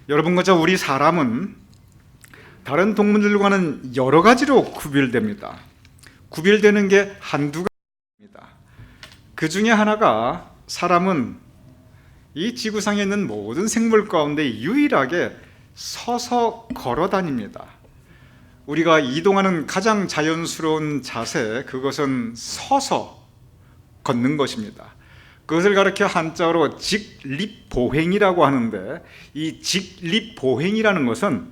여러분과 우리 사람은 다른 동물들과는 여러 가지로 구별됩니다. 구별되는 게 한두 가지입니다. 그 중에 하나가 사람은 이 지구상에 있는 모든 생물 가운데 유일하게 서서 걸어 다닙니다. 우리가 이동하는 가장 자연스러운 자세, 그것은 서서 걷는 것입니다. 그것을 가리켜 한자어로 직립보행이라고 하는데, 이 직립보행이라는 것은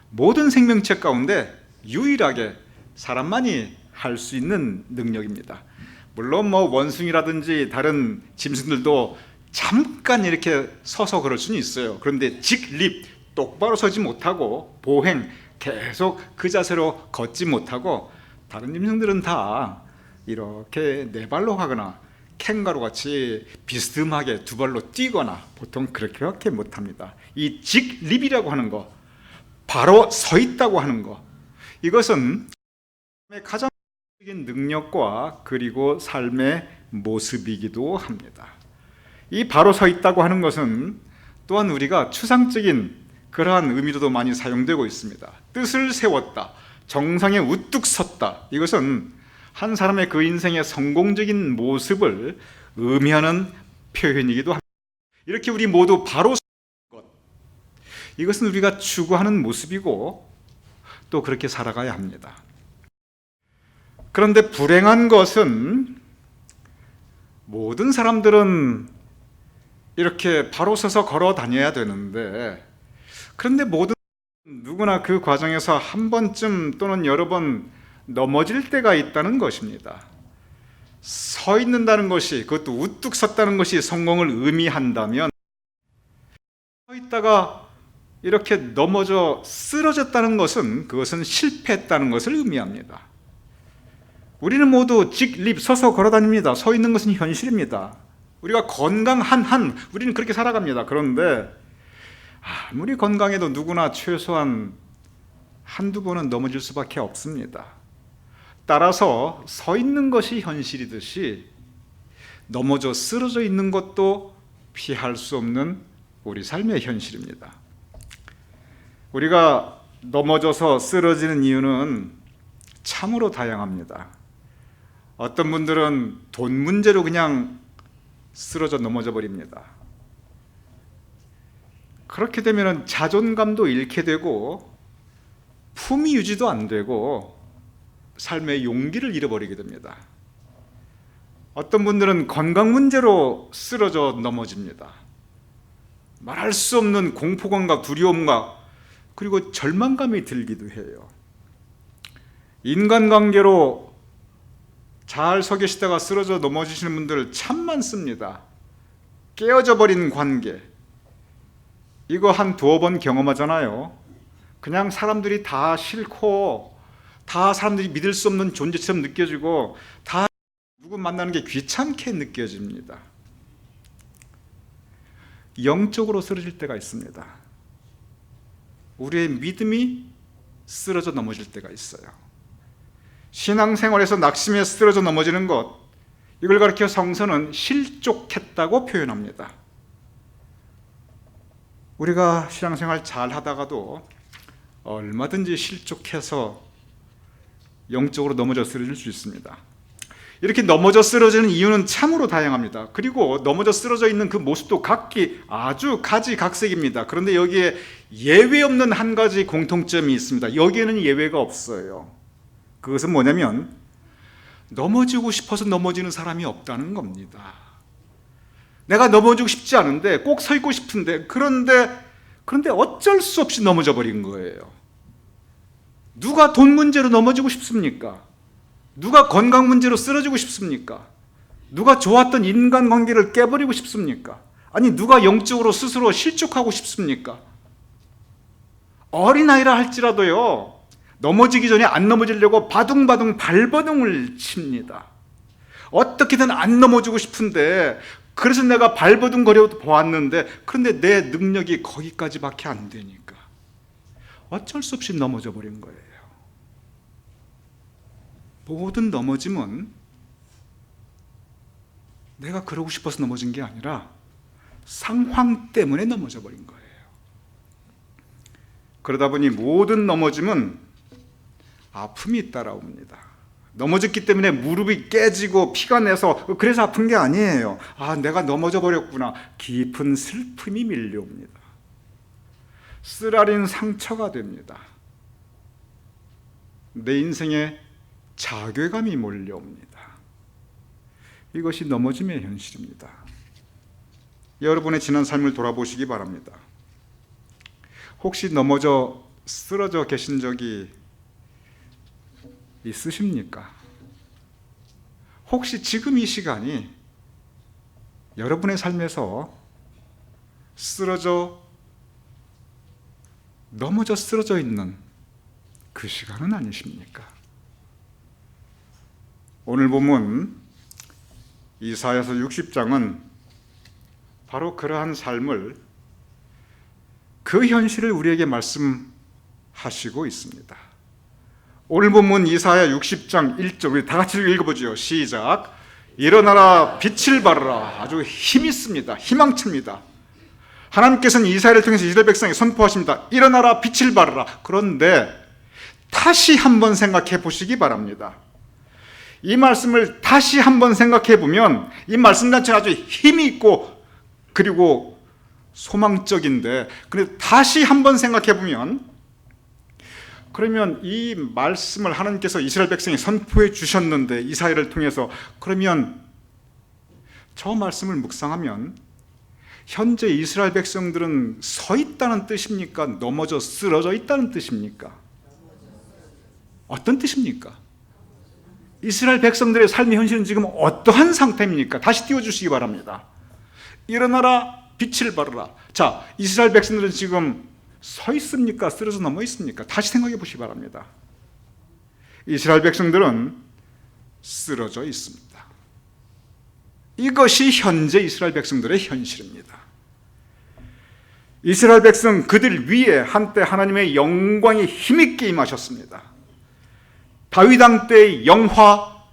모든 생명체 가운데 유일하게 사람만이 할 수 있는 능력입니다. 물론 원숭이라든지 다른 짐승들도 잠깐 이렇게 서서 걸을 수는 있어요. 그런데 직립, 똑바로 서지 못하고, 보행, 계속 그 자세로 걷지 못하고, 다른 짐승들은 다 이렇게 네 발로 가거나 캥거루 같이 비스듬하게 두 발로 뛰거나 보통 그렇게 못합니다. 이 직립이라고 하는 거, 바로 서 있다고 하는 거, 이것은 가장 기본적인 능력과 그리고 삶의 모습이기도 합니다. 이 바로 서 있다고 하는 것은 또한 우리가 추상적인 그러한 의미로도 많이 사용되고 있습니다. 뜻을 세웠다, 정상에 우뚝 섰다, 이것은 한 사람의 그 인생의 성공적인 모습을 의미하는 표현이기도 합니다. 이렇게 우리 모두 바로 선 것, 이것은 우리가 추구하는 모습이고 또 그렇게 살아가야 합니다. 그런데 불행한 것은 모든 사람들은 이렇게 바로 서서 걸어 다녀야 되는데, 그런데 모든 누구나 그 과정에서 한 번쯤 또는 여러 번 넘어질 때가 있다는 것입니다. 서 있는다는 것이, 그것도 우뚝 섰다는 것이 성공을 의미한다면, 서 있다가 이렇게 넘어져 쓰러졌다는 것은, 그것은 실패했다는 것을 의미합니다. 우리는 모두 직립, 서서 걸어다닙니다. 서 있는 것은 현실입니다. 우리가 건강한 한 우리는 그렇게 살아갑니다. 그런데 아무리 건강해도 누구나 최소한 한두 번은 넘어질 수밖에 없습니다. 따라서 서 있는 것이 현실이듯이 넘어져 쓰러져 있는 것도 피할 수 없는 우리 삶의 현실입니다. 우리가 넘어져서 쓰러지는 이유는 참으로 다양합니다. 어떤 분들은 돈 문제로 그냥 쓰러져 넘어져 버립니다. 그렇게 되면 자존감도 잃게 되고 품위 유지도 안 되고 삶의 용기를 잃어버리게 됩니다. 어떤 분들은 건강 문제로 쓰러져 넘어집니다. 말할 수 없는 공포감과 두려움과 그리고 절망감이 들기도 해요. 인간관계로 잘 서 계시다가 쓰러져 넘어지시는 분들 참 많습니다. 깨어져 버린 관계, 이거 한 두어 번 경험하잖아요. 그냥 사람들이 다 싫고, 다 사람들이 믿을 수 없는 존재처럼 느껴지고, 다 누구 만나는 게 귀찮게 느껴집니다. 영적으로 쓰러질 때가 있습니다. 우리의 믿음이 쓰러져 넘어질 때가 있어요. 신앙생활에서 낙심에 쓰러져 넘어지는 것, 이걸 가리켜 성서는 실족했다고 표현합니다. 우리가 신앙생활 잘 하다가도 얼마든지 실족해서 영적으로 넘어져 쓰러질 수 있습니다. 이렇게 넘어져 쓰러지는 이유는 참으로 다양합니다. 그리고 넘어져 쓰러져 있는 그 모습도 각기 아주 가지각색입니다. 그런데 여기에 예외 없는 한 가지 공통점이 있습니다. 여기에는 예외가 없어요. 그것은 뭐냐면 넘어지고 싶어서 넘어지는 사람이 없다는 겁니다. 내가 넘어지고 싶지 않은데, 꼭 서 있고 싶은데, 그런데 어쩔 수 없이 넘어져 버린 거예요. 누가 돈 문제로 넘어지고 싶습니까? 누가 건강 문제로 쓰러지고 싶습니까? 누가 좋았던 인간관계를 깨버리고 싶습니까? 아니, 누가 영적으로 스스로 실족하고 싶습니까? 어린아이라 할지라도요, 넘어지기 전에 안 넘어지려고 바둥바둥 발버둥을 칩니다. 어떻게든 안 넘어지고 싶은데, 그래서 내가 발버둥거려 보았는데, 그런데 내 능력이 거기까지밖에 안 되니까 어쩔 수 없이 넘어져 버린 거예요. 모든 넘어짐은 내가 그러고 싶어서 넘어진 게 아니라 상황 때문에 넘어져 버린 거예요. 그러다 보니 모든 넘어짐은 아픔이 따라옵니다. 넘어졌기 때문에 무릎이 깨지고 피가 내서 그래서 아픈 게 아니에요. 내가 넘어져 버렸구나. 깊은 슬픔이 밀려옵니다. 쓰라린 상처가 됩니다. 내 인생에 자괴감이 몰려옵니다. 이것이 넘어짐의 현실입니다. 여러분의 지난 삶을 돌아보시기 바랍니다. 혹시 넘어져 쓰러져 계신 적이 있으십니까? 혹시 지금 이 시간이 여러분의 삶에서 넘어져 쓰러져 있는 그 시간은 아니십니까? 오늘 본문 이사야서 60장은 바로 그러한 삶을, 그 현실을 우리에게 말씀하시고 있습니다. 오늘 본문 이사야 60장 1절 우리 다 같이 읽어보죠. 시작. 일어나라 빛을 발하라. 아주 힘 있습니다. 희망차입니다. 하나님께서는 이사야를 통해서 이스라엘 백성에게 선포하십니다. 일어나라 빛을 발하라. 그런데 다시 한번 생각해 보시기 바랍니다. 이 말씀을 다시 한번 생각해 보면 이 말씀 자체가 아주 힘이 있고 그리고 소망적인데, 근데 다시 한번 생각해 보면, 그러면 이 말씀을 하나님께서 이스라엘 백성에 선포해 주셨는데 이사야를 통해서, 그러면 저 말씀을 묵상하면 현재 이스라엘 백성들은 서 있다는 뜻입니까? 넘어져 쓰러져 있다는 뜻입니까? 어떤 뜻입니까? 이스라엘 백성들의 삶의 현실은 지금 어떠한 상태입니까? 다시 띄워주시기 바랍니다. 일어나라 빛을 발하라. 자, 이스라엘 백성들은 지금 서 있습니까? 쓰러져 넘어 있습니까? 다시 생각해 보시기 바랍니다. 이스라엘 백성들은 쓰러져 있습니다. 이것이 현재 이스라엘 백성들의 현실입니다. 이스라엘 백성 그들 위에 한때 하나님의 영광이 힘있게 임하셨습니다. 다윗 왕 때의 영화,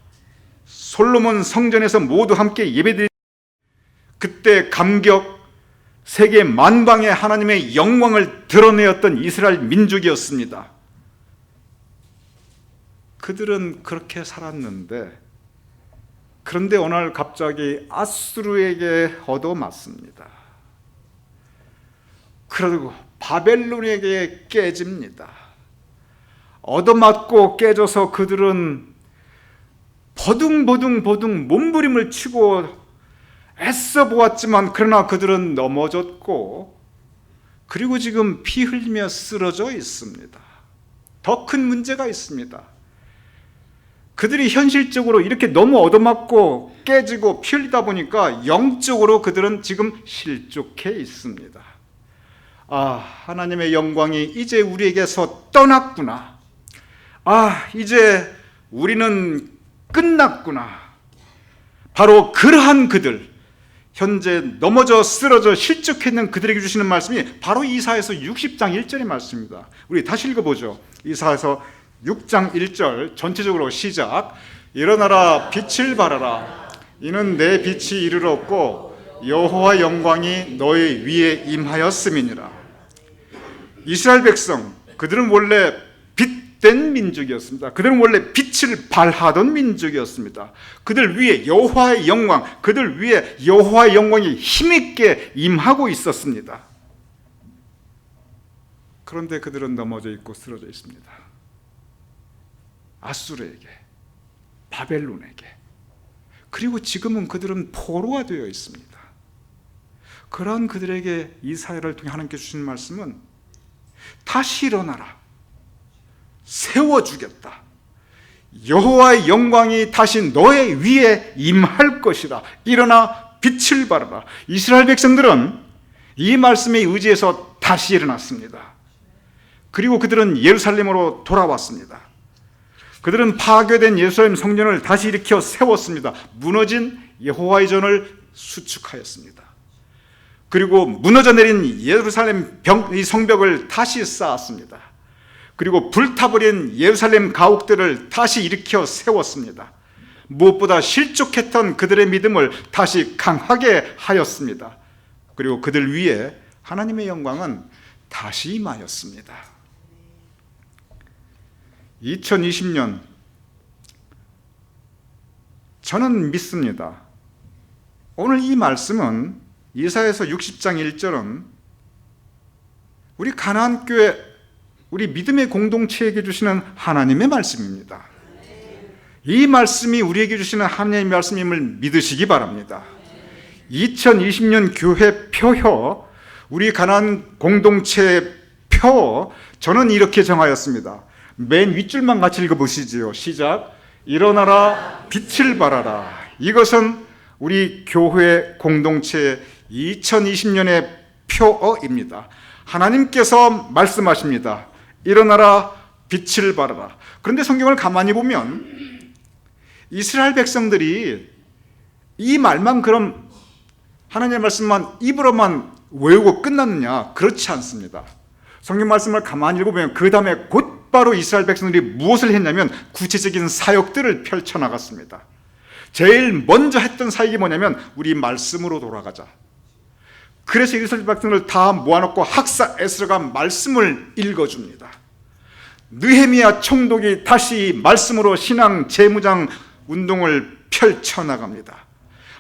솔로몬 성전에서 모두 함께 예배드리, 그때 감격, 세계 만방에 하나님의 영광을 드러내었던 이스라엘 민족이었습니다. 그들은 그렇게 살았는데, 그런데 어느 날 갑자기 아수르에게 얻어맞습니다. 그리고 바벨론에게 깨집니다. 얻어맞고 깨져서 그들은 버둥버둥 몸부림을 치고 애써 보았지만, 그러나 그들은 넘어졌고, 그리고 지금 피 흘리며 쓰러져 있습니다. 더 큰 문제가 있습니다. 그들이 현실적으로 이렇게 너무 얻어맞고 깨지고 피 흘리다 보니까 영적으로 그들은 지금 실족해 있습니다. 하나님의 영광이 이제 우리에게서 떠났구나. 이제 우리는 끝났구나. 바로 그러한 그들, 현재 넘어져 쓰러져 실족해 있는 그들에게 주시는 말씀이 바로 이사야서 60장 1절의 말씀입니다. 우리 다시 읽어보죠. 이사야서 6장 1절 전체적으로 시작. 일어나라 빛을 발하라. 이는 내 빛이 이르렀고 여호와 영광이 너희 위에 임하였음이니라. 이스라엘 백성, 그들은 원래 빛된 민족이었습니다. 그들은 원래 빛을 발하던 민족이었습니다. 그들 위에 여호와의 영광, 그들 위에 여호와의 영광이 힘있게 임하고 있었습니다. 그런데 그들은 넘어져 있고 쓰러져 있습니다. 아수르에게, 바벨론에게, 그리고 지금은 그들은 포로가 되어 있습니다. 그러한 그들에게 이사야를 통해 하나님께서 주신 말씀은 다시 일어나라, 세워주겠다, 여호와의 영광이 다시 너의 위에 임할 것이다, 일어나 빛을 발하라. 이스라엘 백성들은 이 말씀에 의지해서 다시 일어났습니다. 그리고 그들은 예루살렘으로 돌아왔습니다. 그들은 파괴된 예루살렘 성전을 다시 일으켜 세웠습니다. 무너진 여호와의 전을 수축하였습니다. 그리고 무너져 내린 예루살렘 이 성벽을 다시 쌓았습니다. 그리고 불타버린 예루살렘 가옥들을 다시 일으켜 세웠습니다. 무엇보다 실족했던 그들의 믿음을 다시 강하게 하였습니다. 그리고 그들 위에 하나님의 영광은 다시 임하였습니다. 2020년 저는 믿습니다. 오늘 이 말씀은 이사야서 60장 1절은 우리 가나안교회 우리 믿음의 공동체에게 주시는 하나님의 말씀입니다. 이 말씀이 우리에게 주시는 하나님의 말씀임을 믿으시기 바랍니다. 2020년 교회 표효, 우리 가나안 공동체의 표, 저는 이렇게 정하였습니다. 맨 윗줄만 같이 읽어보시지요. 시작. 일어나라 빛을 발하라. 이것은 우리 교회 공동체의 2020년의 표어입니다. 하나님께서 말씀하십니다. 일어나라 빛을 발하라. 그런데 성경을 가만히 보면 이스라엘 백성들이 이 말만 그럼 하나님의 말씀만 입으로만 외우고 끝났느냐? 그렇지 않습니다. 성경 말씀을 가만히 읽어보면 그 다음에 곧바로 이스라엘 백성들이 무엇을 했냐면 구체적인 사역들을 펼쳐나갔습니다. 제일 먼저 했던 사역이 뭐냐면 우리 말씀으로 돌아가자. 그래서 이스라엘 백성을 다 모아놓고 학사 에스라가 말씀을 읽어줍니다. 느헤미야 총독이 다시 말씀으로 신앙 재무장 운동을 펼쳐나갑니다.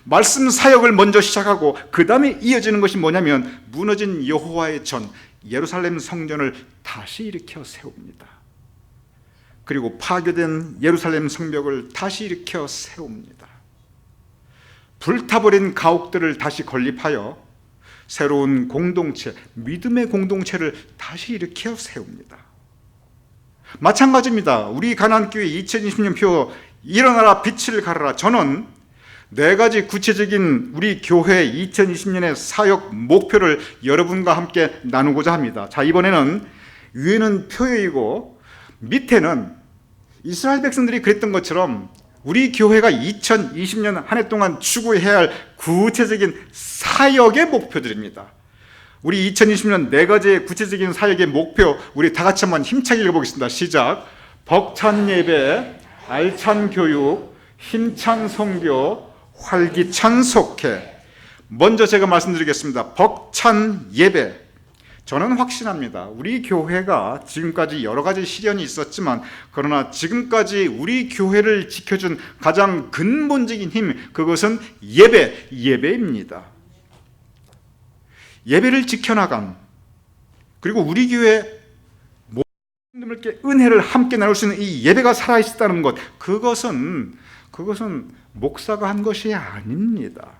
말씀 사역을 먼저 시작하고 그 다음에 이어지는 것이 뭐냐면 무너진 여호와의 전 예루살렘 성전을 다시 일으켜 세웁니다. 그리고 파괴된 예루살렘 성벽을 다시 일으켜 세웁니다. 불타버린 가옥들을 다시 건립하여 새로운 공동체, 믿음의 공동체를 다시 일으켜 세웁니다. 마찬가지입니다. 우리 가나안교회 2020년 표 일어나라 빛을 가르라. 저는 네 가지 구체적인 우리 교회 2020년의 사역 목표를 여러분과 함께 나누고자 합니다. 자, 이번에는 위에는 표이고 밑에는 이스라엘 백성들이 그랬던 것처럼 우리 교회가 2020년 한 해 동안 추구해야 할 구체적인 사역의 목표들입니다. 우리 2020년 네 가지의 구체적인 사역의 목표, 우리 다 같이 한번 힘차게 읽어보겠습니다. 시작. 벅찬 예배, 알찬 교육, 힘찬 선교, 활기찬 속회. 먼저 제가 말씀드리겠습니다. 벅찬 예배. 저는 확신합니다. 우리 교회가 지금까지 여러 가지 시련이 있었지만 그러나 지금까지 우리 교회를 지켜준 가장 근본적인 힘, 그것은 예배입니다. 예배를 지켜나간, 그리고 우리 교회 모든 분들께 은혜를 함께 나눌 수 있는 이 예배가 살아있다는 것, 그것은 목사가 한 것이 아닙니다.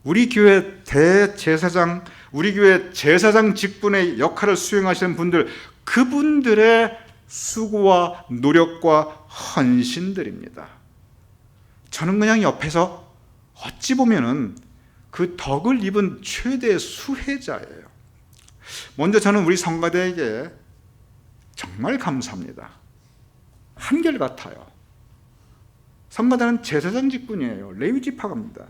우리 교회 대제사장, 우리 교회 제사장 직분의 역할을 수행하시는 분들, 그분들의 수고와 노력과 헌신들입니다. 저는 그냥 옆에서 어찌 보면은 그 덕을 입은 최대 수혜자예요. 먼저 저는 우리 성가대에게 정말 감사합니다. 한결같아요. 성가대는 제사장 직분이에요. 레위 지파갑니다.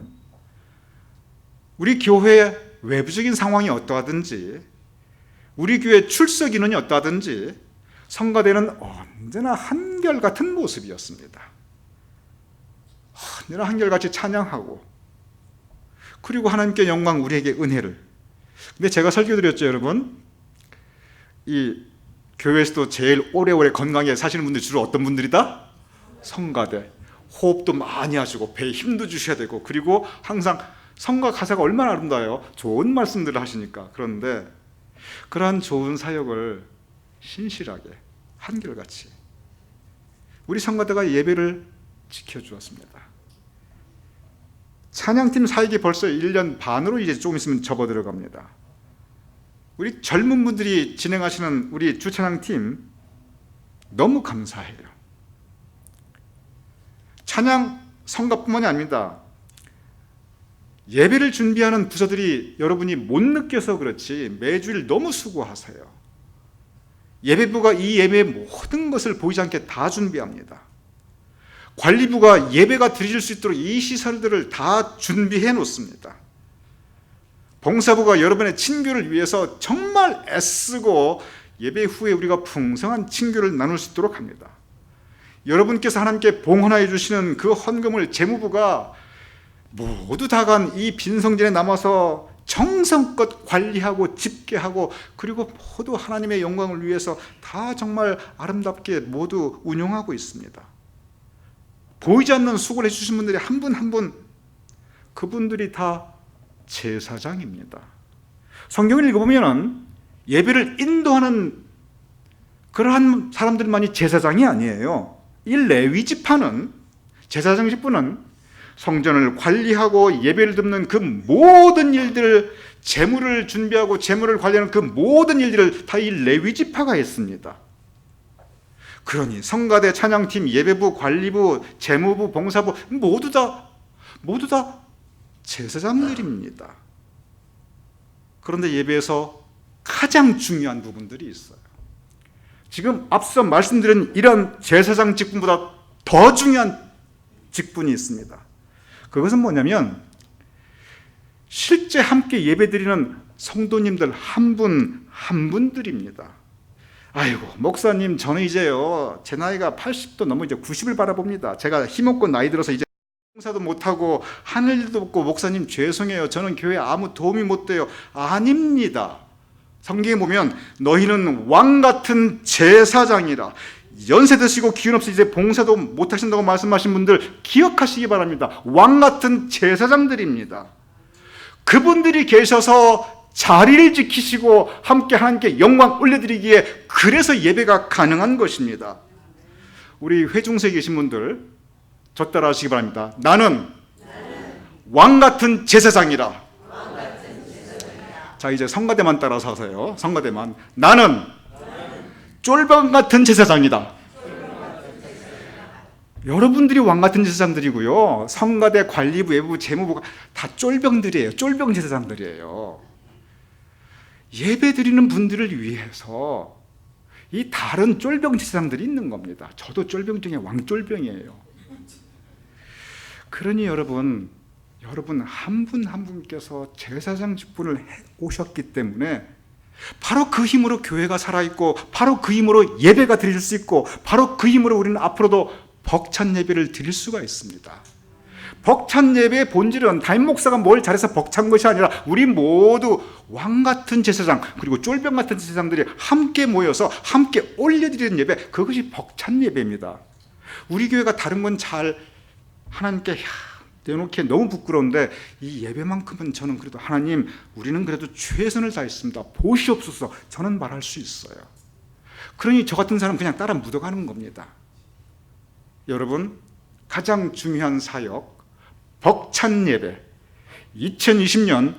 우리 교회의 외부적인 상황이 어떠하든지, 우리 교회 출석 인원이 어떠하든지 성가대는 언제나 한결같은 모습이었습니다. 언제나 한결같이 찬양하고, 그리고 하나님께 영광, 우리에게 은혜를. 근데 제가 설교드렸죠, 여러분. 이 교회에서도 제일 오래오래 건강하게 사시는 분들이 주로 어떤 분들이다? 성가대. 호흡도 많이 하시고 배에 힘도 주셔야 되고, 그리고 항상 성가 가사가 얼마나 아름다워요. 좋은 말씀들을 하시니까. 그런데 그러한 좋은 사역을 신실하게 한결같이 우리 성가대가 예배를 지켜주었습니다. 찬양팀 사역이 벌써 1년 반으로 이제 조금 있으면 접어 들어갑니다. 우리 젊은 분들이 진행하시는 우리 주찬양팀 너무 감사해요. 찬양 성가뿐만이 아닙니다. 예배를 준비하는 부서들이 여러분이 못 느껴서 그렇지 매주일 너무 수고하세요. 예배부가 이 예배의 모든 것을 보이지 않게 다 준비합니다. 관리부가 예배가 드려질 수 있도록 이 시설들을 다 준비해 놓습니다. 봉사부가 여러분의 친교를 위해서 정말 애쓰고 예배 후에 우리가 풍성한 친교를 나눌 수 있도록 합니다. 여러분께서 하나님께 봉헌하여 주시는 그 헌금을 재무부가 모두 다 간 이 빈성전에 남아서 정성껏 관리하고 집계하고 그리고 모두 하나님의 영광을 위해서 다 정말 아름답게 모두 운영하고 있습니다. 보이지 않는 수고를 해주신 분들이 한 분 한 분, 그분들이 다 제사장입니다. 성경을 읽어보면 예배를 인도하는 그러한 사람들만이 제사장이 아니에요. 이 레위 지파는, 제사장 직분은 성전을 관리하고 예배를 드리는 그 모든 일들, 재물을 준비하고 재물을 관리하는 그 모든 일들을 다 이 레위 지파가 했습니다. 그러니 성가대, 찬양팀, 예배부, 관리부, 재무부, 봉사부 모두 다 제사장들입니다. 그런데 예배에서 가장 중요한 부분들이 있어요. 지금 앞서 말씀드린 이런 제사장 직분보다 더 중요한 직분이 있습니다. 그것은 뭐냐면 실제 함께 예배드리는 성도님들 한 분 한 분들입니다. 아이고 목사님, 저는 이제요 제 나이가 80도 넘어 이제 90을 바라봅니다. 제가 힘없고 나이 들어서 이제 봉사도 못하고 하는 일도 없고 목사님 죄송해요, 저는 교회에 아무 도움이 못 돼요. 아닙니다. 성경에 보면 너희는 왕같은 제사장이라. 연세 드시고 기운 없이 이제 봉사도 못하신다고 말씀하신 분들 기억하시기 바랍니다. 왕같은 제사장들입니다. 그분들이 계셔서 자리를 지키시고 함께 하나님께 영광 올려드리기에 그래서 예배가 가능한 것입니다. 우리 회중석에 계신 분들 저 따라 하시기 바랍니다. 나는 왕같은 제사장이라. 자, 이제 성가대만 따라서 하세요. 성가대만. 나는 쫄병 같은 제사장이다. 여러분들이 왕 같은 제사장들이고요. 성가대, 관리부, 예부, 재무부가 다 쫄병들이에요. 쫄병 제사장들이에요. 예배 드리는 분들을 위해서 이 다른 쫄병 제사장들이 있는 겁니다. 저도 쫄병 중에 왕쫄병이에요. 그러니 여러분 한 분 한 분께서 제사장 직분을 해 오셨기 때문에 바로 그 힘으로 교회가 살아있고 바로 그 힘으로 예배가 드릴 수 있고 바로 그 힘으로 우리는 앞으로도 벅찬 예배를 드릴 수가 있습니다. 벅찬 예배의 본질은 담임 목사가 뭘 잘해서 벅찬 것이 아니라 우리 모두 왕같은 제사장 그리고 쫄병 같은 제사장들이 함께 모여서 함께 올려드리는 예배, 그것이 벅찬 예배입니다. 우리 교회가 다른 건 잘 하나님께 내놓기에 너무 부끄러운데 이 예배만큼은 저는 그래도 하나님 우리는 그래도 최선을 다했습니다, 보시옵소서, 저는 말할 수 있어요. 그러니 저 같은 사람 그냥 따라 묻어가는 겁니다. 여러분, 가장 중요한 사역 벅찬 예배 2020년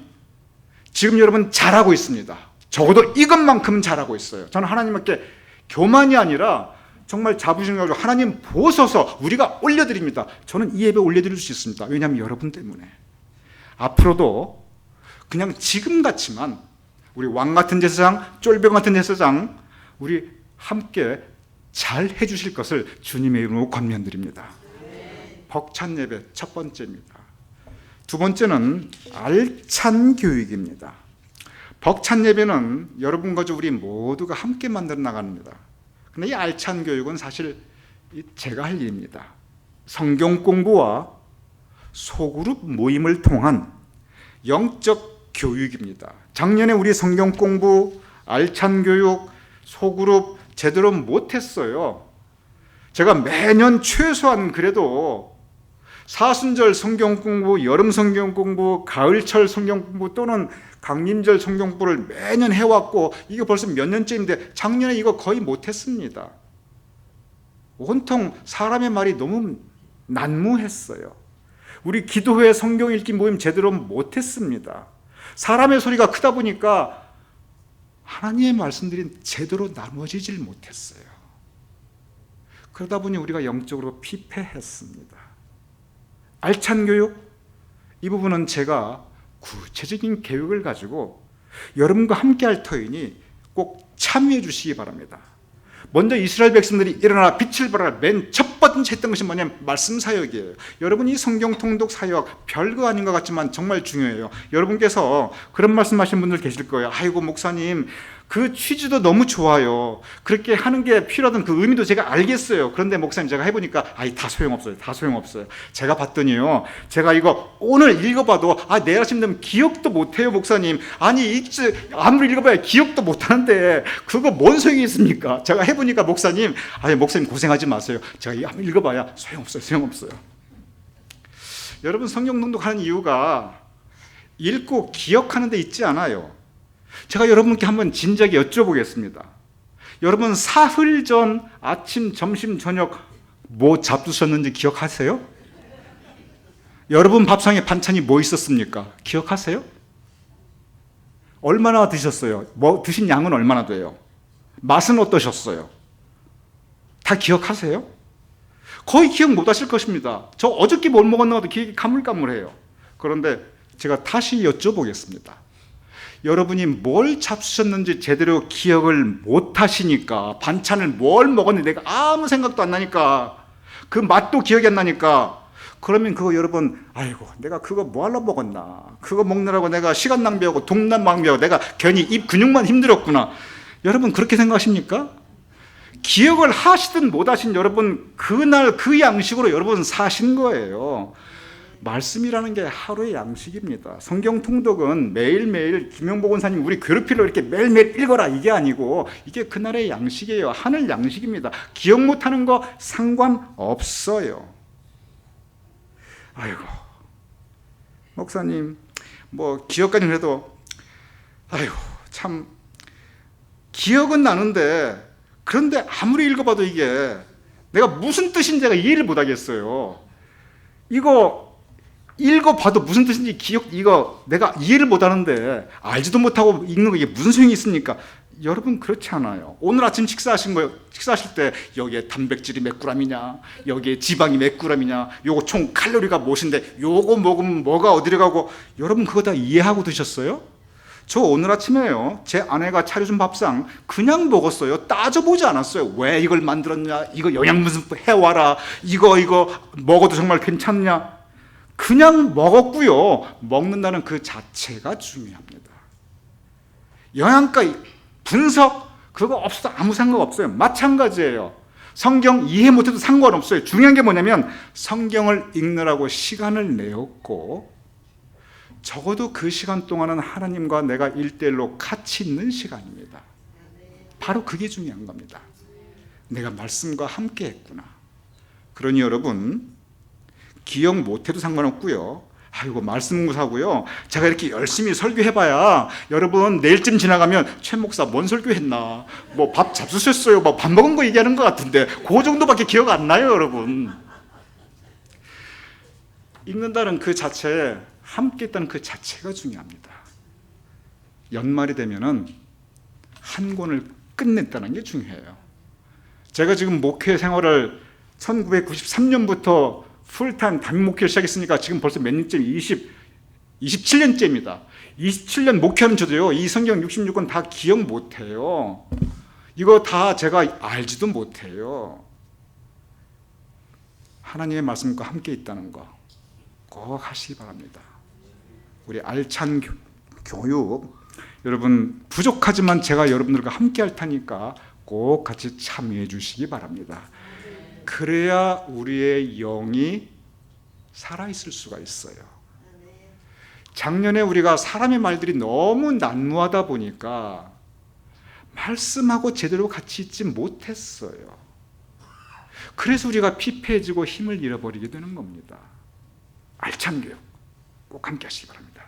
지금 여러분 잘하고 있습니다. 적어도 이것만큼은 잘하고 있어요. 저는 하나님께 교만이 아니라 정말 자부심 가지고 하나님 보소서 우리가 올려드립니다. 저는 이 예배 올려드릴 수 있습니다. 왜냐하면 여러분 때문에. 앞으로도 그냥 지금같이만 우리 왕같은 제사장, 쫄병 같은 제사장 우리 함께 잘 해주실 것을 주님의 이름으로 권면드립니다. 벅찬 예배 첫 번째입니다. 두 번째는 알찬 교육입니다. 벅찬 예배는 여러분과 우리 모두가 함께 만들어 나갑니다. 근데 이 알찬 교육은 사실 제가 할 일입니다. 성경 공부와 소그룹 모임을 통한 영적 교육입니다. 작년에 우리 성경 공부, 알찬 교육, 소그룹 제대로 못했어요. 제가 매년 최소한 그래도 사순절 성경 공부, 여름 성경 공부, 가을철 성경 공부 또는 강림절 성경 공부를 매년 해왔고 이게 벌써 몇 년째인데 작년에 이거 거의 못했습니다. 온통 사람의 말이 너무 난무했어요. 우리 기도회 성경 읽기 모임 제대로 못했습니다. 사람의 소리가 크다 보니까 하나님의 말씀들이 제대로 나눠지질 못했어요. 그러다 보니 우리가 영적으로 피폐했습니다. 알찬 교육, 이 부분은 제가 구체적인 계획을 가지고 여러분과 함께 할 터이니 꼭 참여해 주시기 바랍니다. 먼저 이스라엘 백성들이 일어나 빛을 발하라 맨 첫 번째 했던 것이 뭐냐면 말씀 사역이에요. 여러분 이 성경 통독 사역 별거 아닌 것 같지만 정말 중요해요. 여러분께서 그런 말씀하신 분들 계실 거예요. 아이고 목사님 그 취지도 너무 좋아요. 그렇게 하는 게 필요하던 그 의미도 제가 알겠어요. 그런데 목사님 제가 해보니까 다 소용없어요. 다 소용없어요. 제가 봤더니요, 제가 이거 오늘 읽어봐도 내일 아침 되면 기억도 못해요, 목사님. 아니 아무리 읽어봐야 기억도 못하는데 그거 뭔 소용이 있습니까? 제가 해보니까 목사님 고생하지 마세요. 제가 읽어봐야 소용없어요. 여러분, 성경 낭독하는 이유가 읽고 기억하는 데 있지 않아요. 제가 여러분께 한번 진지하게 여쭤보겠습니다. 여러분, 사흘 전 아침, 점심, 저녁 뭐 잡수셨는지 기억하세요? 여러분 밥상에 반찬이 뭐 있었습니까? 기억하세요? 얼마나 드셨어요? 드신 양은 얼마나 돼요? 맛은 어떠셨어요? 다 기억하세요? 거의 기억 못 하실 것입니다. 저 어저께 뭘 먹었나도 기억이 가물가물해요. 그런데 제가 다시 여쭤보겠습니다. 여러분이 뭘 잡수셨는지 제대로 기억을 못 하시니까, 반찬을 뭘 먹었는지 내가 아무 생각도 안 나니까, 그 맛도 기억이 안 나니까, 그러면 그거 여러분, 내가 그거 뭐 하려고 먹었나, 그거 먹느라고 내가 시간 낭비하고 돈 낭비하고 내가 괜히 입 근육만 힘들었구나, 여러분 그렇게 생각하십니까? 기억을 하시든 못 하신 여러분, 그날 그 양식으로 여러분 사신 거예요. 말씀이라는 게 하루의 양식입니다. 성경 통독은 매일매일 김영복 원사님 우리 괴롭히려 이렇게 매일매일 읽어라 이게 아니고, 이게 그날의 양식이에요. 하늘 양식입니다. 기억 못하는 거 상관없어요. 목사님 기억까지는 해도 참 기억은 나는데, 그런데 아무리 읽어봐도 이게 내가 무슨 뜻인지 제가 이해를 못하겠어요. 이거 읽어봐도 무슨 뜻인지 내가 이해를 못하는데, 알지도 못하고 읽는 거 이게 무슨 소용이 있습니까? 여러분 그렇지 않아요. 오늘 아침 식사하실 때 여기에 단백질이 몇 g이냐, 여기에 지방이 몇 g이냐, 요거 총 칼로리가 무엇인데 요거 먹으면 뭐가 어디로 가고, 여러분 그거 다 이해하고 드셨어요? 저 오늘 아침에요, 제 아내가 차려준 밥상 그냥 먹었어요. 따져보지 않았어요. 왜 이걸 만들었냐, 이거 영양분석 해와라, 이거 먹어도 정말 괜찮냐. 그냥 먹었고요. 먹는다는 그 자체가 중요합니다. 영양가 분석 그거 없어도 아무 상관 없어요. 마찬가지예요. 성경 이해 못해도 상관없어요. 중요한 게 뭐냐면 성경을 읽느라고 시간을 내었고, 적어도 그 시간 동안은 하나님과 내가 1대1로 같이 있는 시간입니다. 바로 그게 중요한 겁니다. 내가 말씀과 함께 했구나. 그러니 여러분, 기억 못해도 상관없고요. 말씀 공부하고요, 제가 이렇게 열심히 설교해봐야 여러분 내일쯤 지나가면 최 목사 뭔 설교했나, 밥 잡수셨어요, 밥 먹은 거 얘기하는 것 같은데 그 정도밖에 기억 안 나요. 여러분, 읽는다는 그 자체, 함께 있다는 그 자체가 중요합니다. 연말이 되면은 한 권을 끝냈다는 게 중요해요. 제가 지금 목회 생활을 1993년부터 풀타임 담임 목회를 시작했으니까 지금 벌써 몇 년째? 27년째입니다. 27년 목회하는 저도요, 이 성경 66권 다 기억 못해요. 이거 다 제가 알지도 못해요. 하나님의 말씀과 함께 있다는 거 꼭 하시기 바랍니다. 우리 알찬 교육, 여러분 부족하지만 제가 여러분들과 함께 할 테니까 꼭 같이 참여해 주시기 바랍니다. 그래야 우리의 영이 살아있을 수가 있어요. 작년에 우리가 사람의 말들이 너무 난무하다 보니까 말씀하고 제대로 같이 있지 못했어요. 그래서 우리가 피폐해지고 힘을 잃어버리게 되는 겁니다. 알찬 교육 꼭 함께 하시기 바랍니다.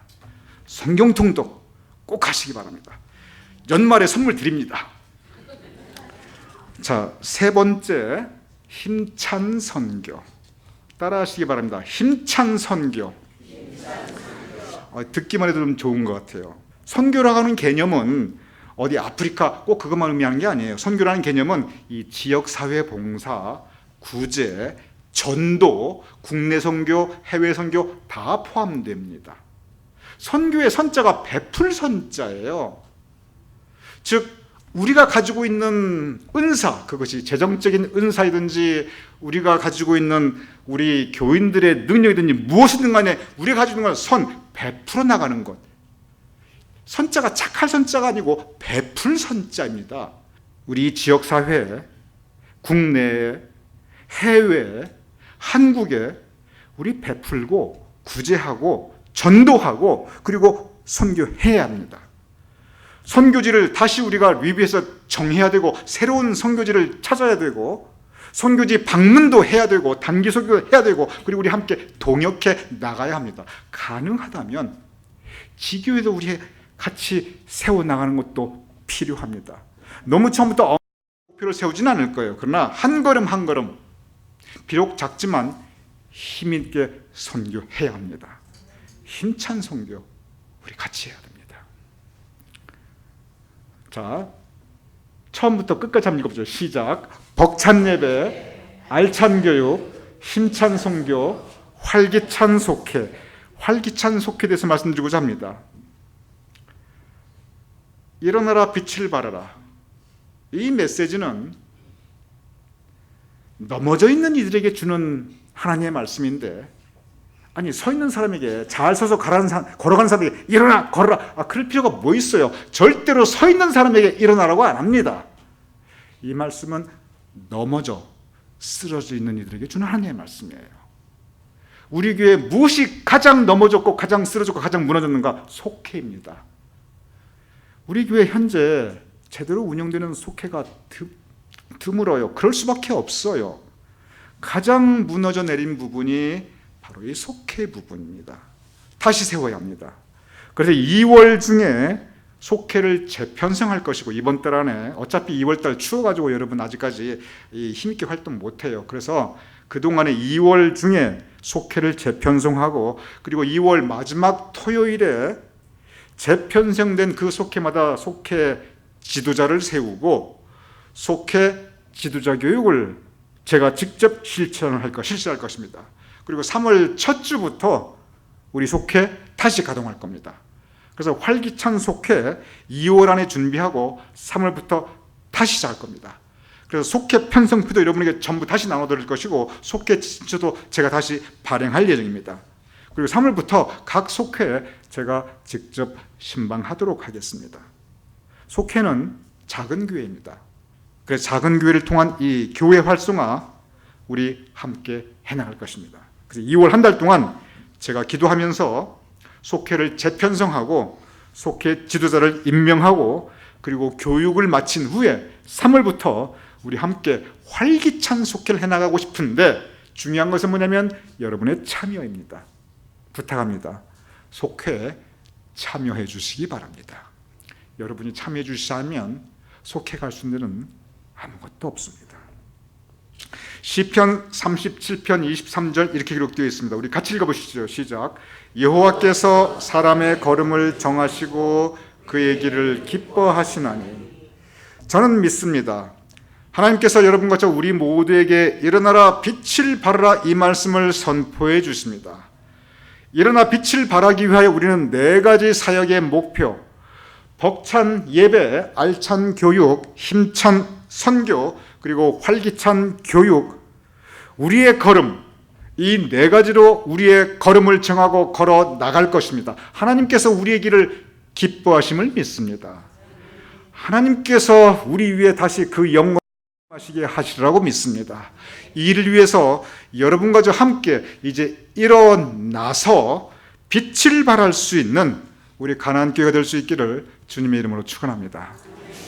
성경 통독 꼭 하시기 바랍니다. 연말에 선물 드립니다. 자, 세 번째, 힘찬 선교. 따라 하시기 바랍니다. 힘찬 선교. 듣기만 해도 좀 좋은 것 같아요. 선교라고 하는 개념은 어디 아프리카 꼭 그것만 의미하는 게 아니에요. 선교라는 개념은 이 지역사회 봉사, 구제, 전도, 국내 선교, 해외 선교 다 포함됩니다. 선교의 선자가 베풀 선자예요. 즉 우리가 가지고 있는 은사, 그것이 재정적인 은사이든지 우리가 가지고 있는 우리 교인들의 능력이든지 무엇이든 간에 우리가 가지고 있는 건 베풀어 나가는 것, 선자가 착할 선자가 아니고 베풀 선자입니다. 우리 지역사회, 국내에, 해외에, 한국에 우리 베풀고 구제하고 전도하고 그리고 선교해야 합니다. 선교지를 다시 우리가 리뷰해서 정해야 되고 새로운 선교지를 찾아야 되고 선교지 방문도 해야 되고 단기 선교도 해야 되고 그리고 우리 함께 동역해 나가야 합니다. 가능하다면 지교회도 우리 같이 세워나가는 것도 필요합니다. 너무 처음부터 목표를 세우진 않을 거예요. 그러나 한 걸음 한 걸음 비록 작지만 힘있게 선교해야 합니다. 힘찬 선교 우리 같이 해야 됩니다. 자, 처음부터 끝까지 한번 읽어보죠. 시작. 벅찬 예배, 알찬 교육, 힘찬 선교, 활기찬 속회. 활기찬 속회에 대해서 말씀드리고자 합니다. 일어나라 빛을 발하라. 이 메시지는 넘어져 있는 이들에게 주는 하나님의 말씀인데, 아니 서 있는 사람에게, 잘 서서 걸어가는 사람에게 일어나 걸어라, 그럴 필요가 뭐 있어요. 절대로 서 있는 사람에게 일어나라고 안 합니다. 이 말씀은 넘어져 쓰러져 있는 이들에게 주는 하나님의 말씀이에요. 우리 교회 무엇이 가장 넘어졌고 가장 쓰러졌고 가장 무너졌는가? 속회입니다. 우리 교회 현재 제대로 운영되는 속회가 드물어요. 그럴 수밖에 없어요. 가장 무너져 내린 부분이 바로 이 속회 부분입니다. 다시 세워야 합니다. 그래서 2월 중에 속회를 재편성할 것이고, 이번 달 안에 어차피 2월 달 추워가지고 여러분 아직까지 힘있게 활동 못해요. 그래서 그동안에 2월 중에 속회를 재편성하고, 그리고 2월 마지막 토요일에 재편성된 그 속회마다 속회 지도자를 세우고 속회 지도자 교육을 제가 직접 실시할 것입니다. 그리고 3월 첫 주부터 우리 속회 다시 가동할 겁니다. 그래서 활기찬 속회 2월 안에 준비하고 3월부터 다시 시작할 겁니다. 그래서 속회 편성표도 여러분에게 전부 다시 나눠드릴 것이고 속회 지도도 제가 다시 발행할 예정입니다. 그리고 3월부터 각 속회에 제가 직접 신방하도록 하겠습니다. 속회는 작은 교회입니다. 그래서 작은 교회를 통한 이 교회 활성화 우리 함께 해나갈 것입니다. 그래서 2월 한 달 동안 제가 기도하면서 속회를 재편성하고 속회 지도자를 임명하고 그리고 교육을 마친 후에 3월부터 우리 함께 활기찬 속회를 해나가고 싶은데, 중요한 것은 뭐냐면 여러분의 참여입니다. 부탁합니다. 속회에 참여해 주시기 바랍니다. 여러분이 참여해 주시지 않으면 속회 갈 수 있는 데는 아무것도 없습니다. 시편 37편 23절 이렇게 기록되어 있습니다. 우리 같이 읽어보시죠. 시작. 여호와께서 사람의 걸음을 정하시고 그의 길을 기뻐하시나니. 저는 믿습니다. 하나님께서 여러분과 우리 모두에게 일어나라 빛을 발하라 이 말씀을 선포해 주십니다. 일어나 빛을 발하기 위하여 우리는 4가지 사역의 목표, 벅찬 예배, 알찬 교육, 힘찬 선교, 그리고 활기찬 교육, 우리의 걸음, 이 4가지로 우리의 걸음을 정하고 걸어 나갈 것입니다. 하나님께서 우리의 길을 기뻐하심을 믿습니다. 하나님께서 우리 위에 다시 그 영광을 하시게 하시리라고 믿습니다. 이 일을 위해서 여러분과 저 함께 이제 일어나서 빛을 발할 수 있는 우리 가나안 교회가 될 수 있기를 주님의 이름으로 축원합니다.